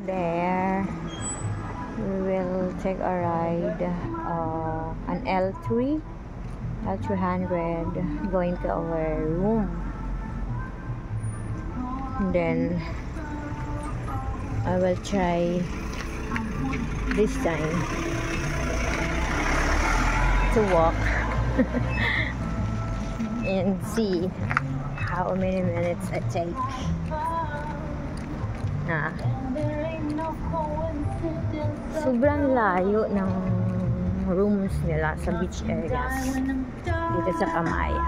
there, we will take a ride, an L300 going to our room. And then I will try this time to walk and see how many minutes I take. Sobrang layo ng rooms nila sa beach areas dito sa Camaya.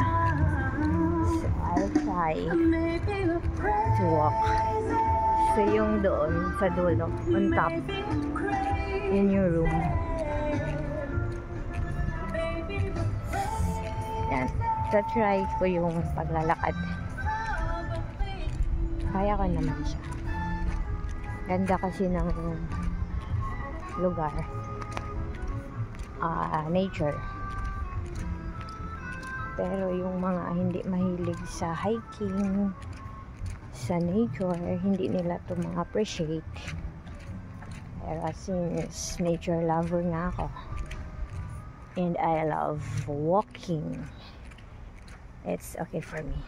So I'll try to walk. So yung doon sa dulo, on top, in your room. Yan. Try ko yung paglalakad. Kaya ko naman siya. Ganda kasi ng lugar. Nature. Pero yung mga hindi mahilig sa hiking, sa nature, hindi nila ito ma-appreciate. Pero since nature lover nga ako, and I love walking, it's okay for me.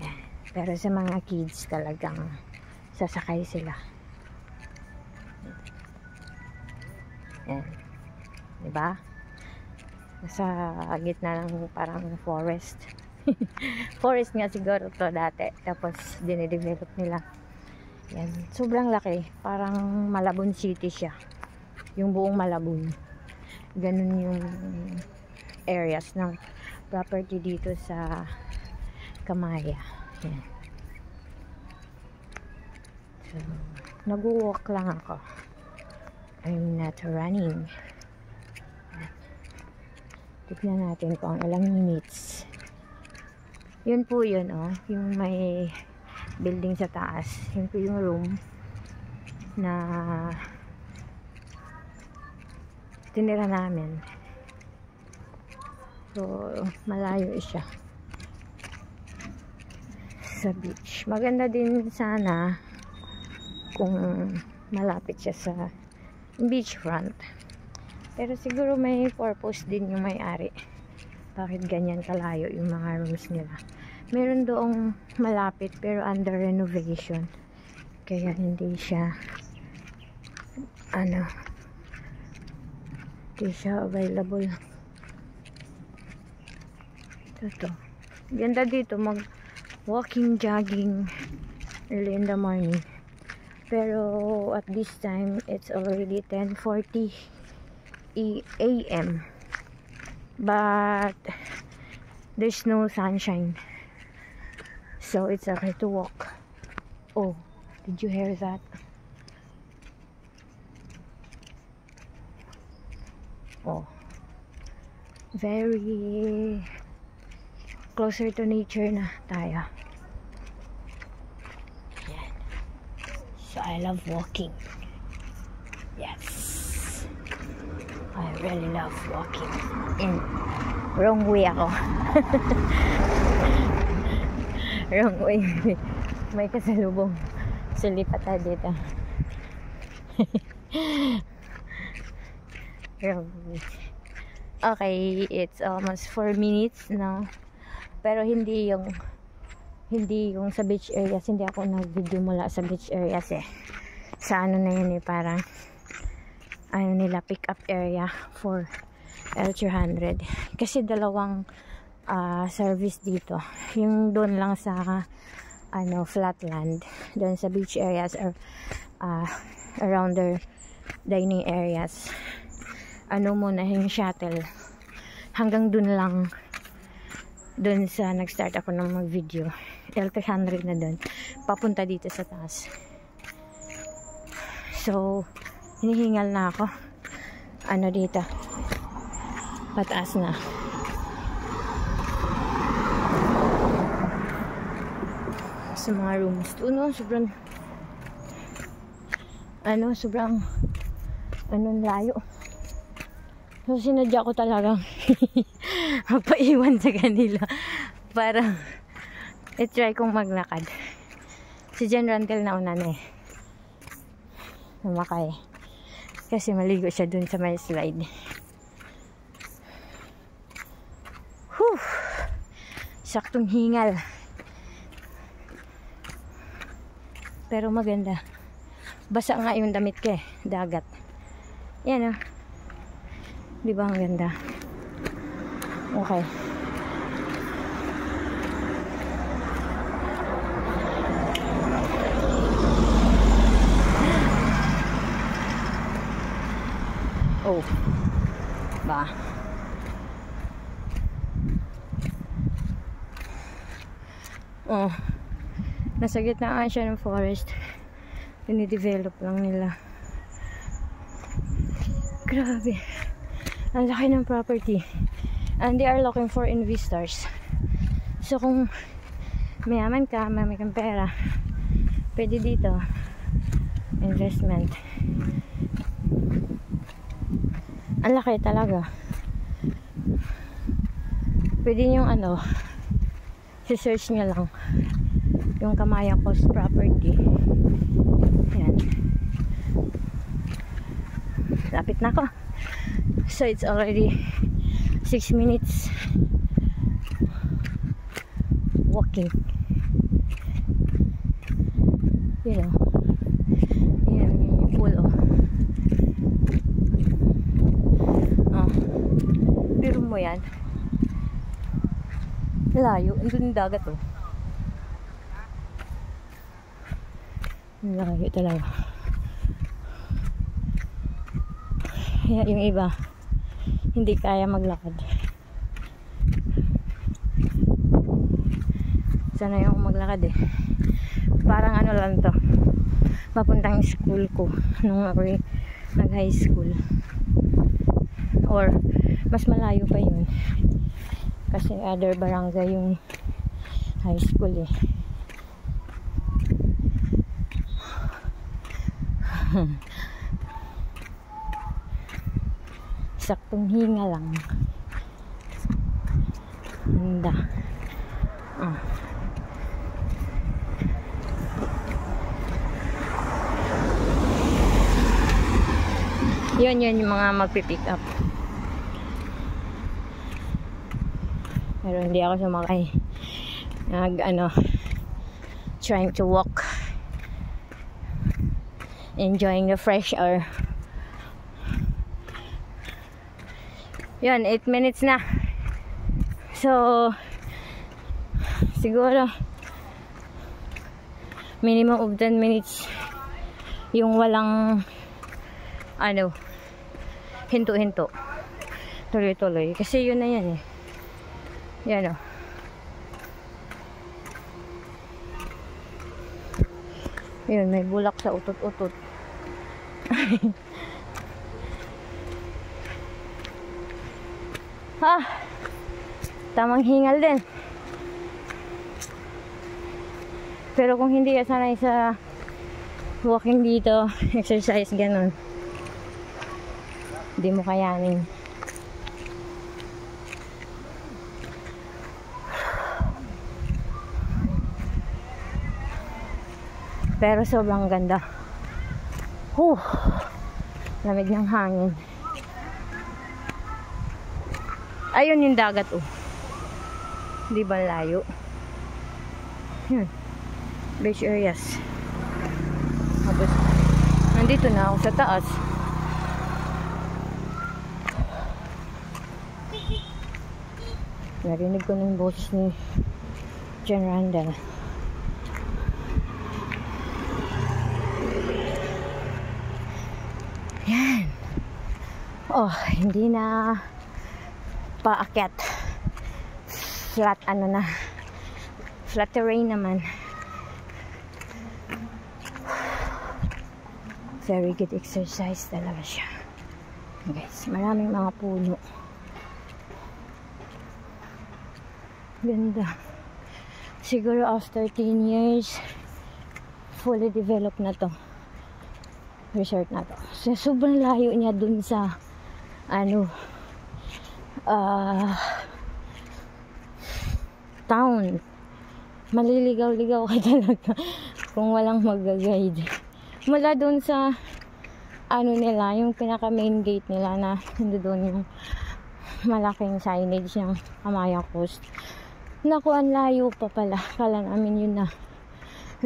Yan. Pero sa mga kids talagang sasakay sila. Yan. Diba? Nasa gitna ng parang forest. Forest nga siguro to dati. Tapos dinidevelop nila. Yan. Sobrang laki. Parang Malabon City siya. Yung buong Malabon. Ganun yung areas ng property dito sa Camaya. Yan. So, nag-walk lang ako. I'm not running. Tignan natin kung ilang minutes. Yun po yun, oh. Yung may building sa taas. Yun po yung room na tinira namin. So, malayo siya sa beach. Maganda din sana kung malapit siya sa beachfront. Pero siguro may purpose din yung may-ari. Bakit ganyan kalayo yung mga rooms nila. Meron doong malapit pero under renovation. Kaya hindi siya hindi siya available. Ito. Ganda dito mag walking, jogging early in the morning. Pero at this time it's already 10:40 AM, but there's no sunshine, so it's okay to walk. Oh, did you hear that? Oh, very closer to nature na tayo. Yan. So I love walking. Yes, I really love walking. And wrong way ako. Wrong way. May kasalubong. Sulipat tayo dito. Wrong way. Okay, it's almost 4 minutes now. Pero hindi yung sa beach areas. Hindi ako nag-video mula sa beach areas eh. Sa ano na yun eh, parang ano nila, pick up area for L300. Kasi dalawang service dito. Yung doon lang sa flatland, doon sa beach areas or around their dining areas. Muna yung shuttle. Hanggang doon lang. Doon sa nag-start ako ng mag-video. L300 na doon. Papunta dito sa taas. So, hinihingal na ako. Dito. Pataas na. Sa mga rooms. Sobrang layo. So, sinadya ko talagang magpaiwan sa kanila para i-try kong maglakad. Si Jen Rantel na una na eh. Sumakay. Kasi maligo siya dun sa may slide. Whew! Saktong hingal. Pero maganda. Basa nga yung damit ko eh. Dagat. Yan oh. Diba ang ganda? Okay. Oh. Ba. Oh. Nasa gitnaan siya ng forest. Dinidevelop lang nila. Grabe. Ang laki ng property. And they are looking for investors. So kung mayaman ka, may kang pera, pwede dito. Investment. Ang laki talaga. Pwede yung si-search nyo lang yung Kamaya Coast property. Yan. Lapit na ako. So it's already 6 minutes walking. Yun yung pool biro mo yan. Layo. Andun yung dagat layo talaga. Kaya yung iba hindi kaya maglakad. Sana yung maglakad parang lang to, papuntang school ko nung ako nag high school, or mas malayo pa yun kasi other barangay yung high school saktong hinga lang. Ganda. Yun yung mga magpipick up. Pero hindi ako sumakay. Trying to walk, enjoying the fresh air. Yun, 8 minutes na. So siguro minimum of 10 minutes yung walang hinto-hinto, tuloy-tuloy, kasi yun na yan yan yun, may bulak sa utot-utot. Tamang hingal din. Pero kung hindi ka sanay sa walking dito, exercise ganun, hindi mo kayanin. Pero sobrang ganda. Lamig ng hangin. Ayun yung dagat di ba layo? Yun, beach areas. Tapos nandito na ako sa taas. Narinig ko na yung boses ni John Randall. Yan. Hindi na paakyat. Flat flat terrain naman. Very good exercise talaga siya. Guys, maraming mga puno. Ganda. Siguro after 10 years fully developed na to resort na to. So, sobrang layo niya dun sa town. Maliligaw-ligaw ka talaga kung walang mag-guide. Mula dun sa ano nila, yung pinaka main gate nila na doon yung malaking signage ng Amaya Coast. Naku, ang layo pa pala. Kala namin yun na.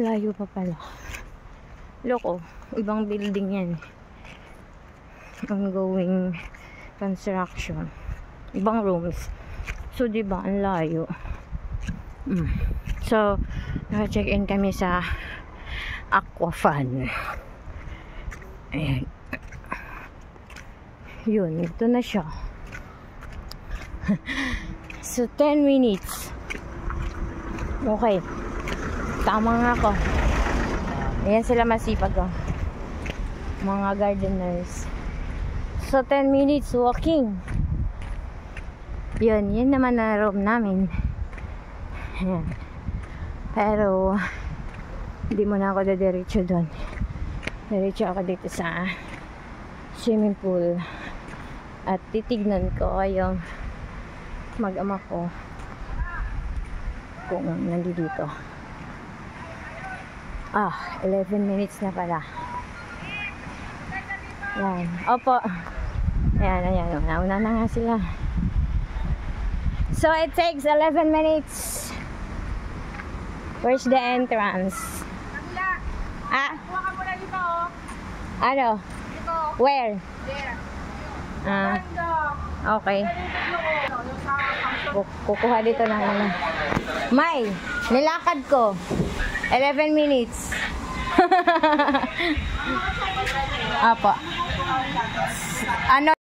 Layo pa pala. Loko, ibang building yan. Ongoing construction. Ibang rooms. So, diba, ang layo. So, naka-check-in kami sa Aquafan. Ayan. Yun, ito na siya. So, 10 minutes. Okay. Tama nga ako. Ayan sila masipag, oh. Mga gardeners. So, 10 minutes walking. Yun naman na room namin. Ayan. Pero, hindi mo na ako dadiretso doon. Diretso ako dito sa swimming pool. At titignan ko yung mag-ama ko kung nandito. 11 minutes na pala. Yan. Opo. Ayan. Nauna na nga sila. So, it takes 11 minutes. Where's the entrance? Kuha ka muna dito, oh. Ano? Dito. Where? There. Okay. Kukuha dito ng ano. May, nilakad ko. 11 minutes. Apa. Ano?